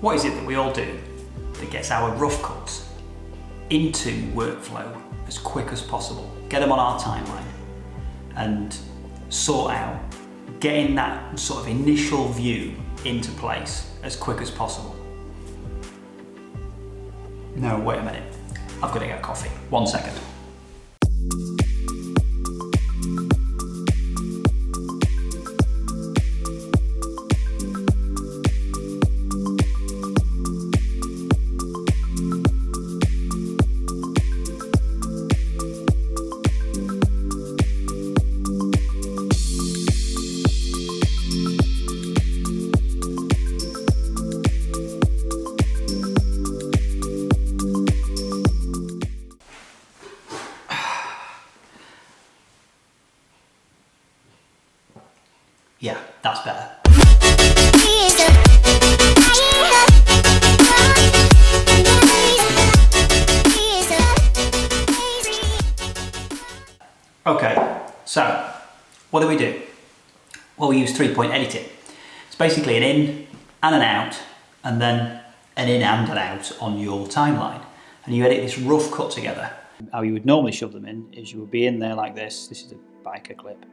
What is it that we all do that gets our rough cuts into workflow as quick as possible? Get them on our timeline and sort out getting that sort of initial view into place as quick as possible. No, wait a minute. I've got to get a coffee. 1 second. Yeah, that's better. Okay, so what do? Well, we use 3-point editing. It's basically an in and an out, and then an in and an out on your timeline. And you edit this rough cut together. How you would normally shove them in is you would be in there like this. This is a biker clip.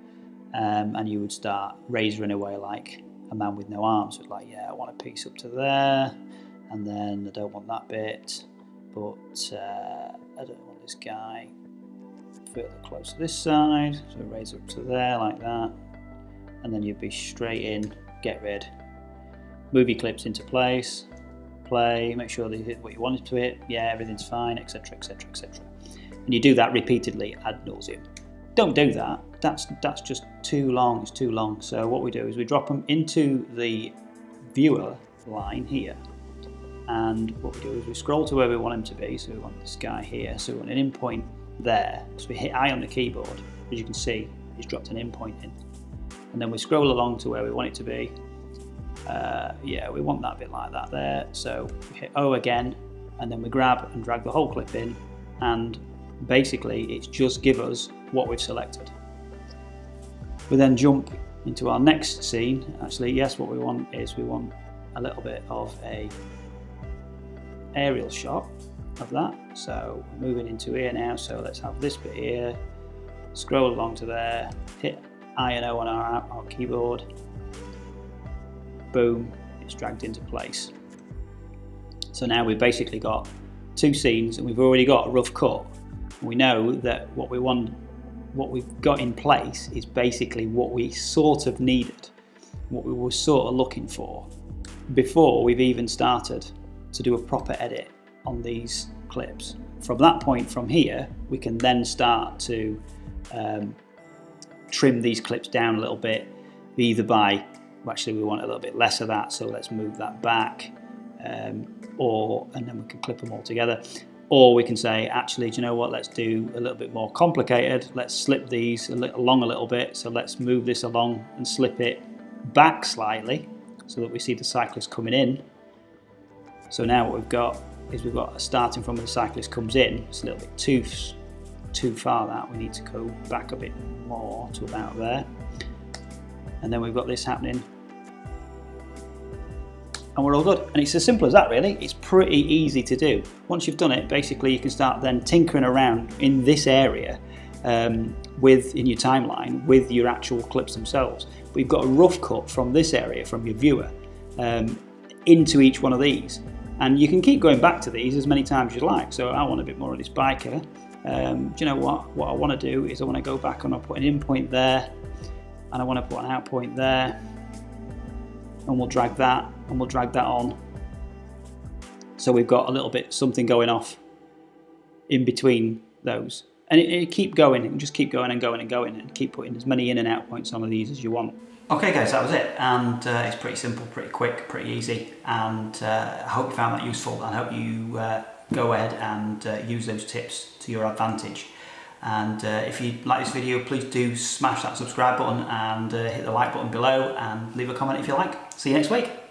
And you would start razoring away like a man with no arms. So like, yeah, I want a piece up to there, and then I don't want that bit, but I don't want this guy further close to this side, so razor up to there like that, and then you'd be straight in, get rid, move your clips into place, play, make sure they hit what you want it to hit, yeah, everything's fine, etc, etc, etc. And you do that repeatedly ad nauseum. Don't do that. That's just too long. It's too long. So what we do is we drop them into the viewer line here, and what we do is we scroll to where we want him to be. So we want this guy here. So we want an in point there. So we hit I on the keyboard. As you can see, he's dropped an in point in, and then we scroll along to where we want it to be. Yeah, we want that bit like that there. So we hit O again, and then we grab and drag the whole clip in, and basically it's just give us what we've selected. We then jump into our next scene. Actually, yes, what we want is we want a little bit of a aerial shot of that. So moving into here now, so let's have this bit here, scroll along to there, hit I and O on our keyboard, boom, it's dragged into place. So now we've basically got two scenes, and we've already got a rough cut. We know that what we've got in place is basically what we sort of needed, what we were sort of looking for before we've even started to do a proper edit on these clips. From that point, from here, we can then start to trim these clips down a little bit, either by, well, actually we want a little bit less of that, so let's move that back, and then we can clip them all together. Or we can say, actually, do you know what, let's do a little bit more complicated. Let's slip these along a little bit. So let's move this along and slip it back slightly so that we see the cyclist coming in. So now what we've got is we've got starting from where the cyclist comes in. It's a little bit too far that. We need to go back a bit more to about there. And then we've got this happening. And we're all good. And it's as simple as that, really. It's pretty easy to do. Once you've done it, basically you can start then tinkering around in this area in your timeline with your actual clips themselves. But you've got a rough cut from this area, from your viewer, into each one of these. And you can keep going back to these as many times as you like. So I want a bit more of this biker. Do you know what? What I want to do is I want to go back and I'll put an in point there, and I want to put an out point there. And we'll drag that, and we'll drag that on. So we've got a little bit something going off in between those. And it keep going, it can just keep going and going and going, and keep putting as many in and out points on of these as you want. Okay guys, that was it, and it's pretty simple, pretty quick, pretty easy, and I hope you found that useful, and I hope you go ahead and use those tips to your advantage. And if you like this video, please do smash that subscribe button and hit the like button below, and leave a comment if you like. See you next week.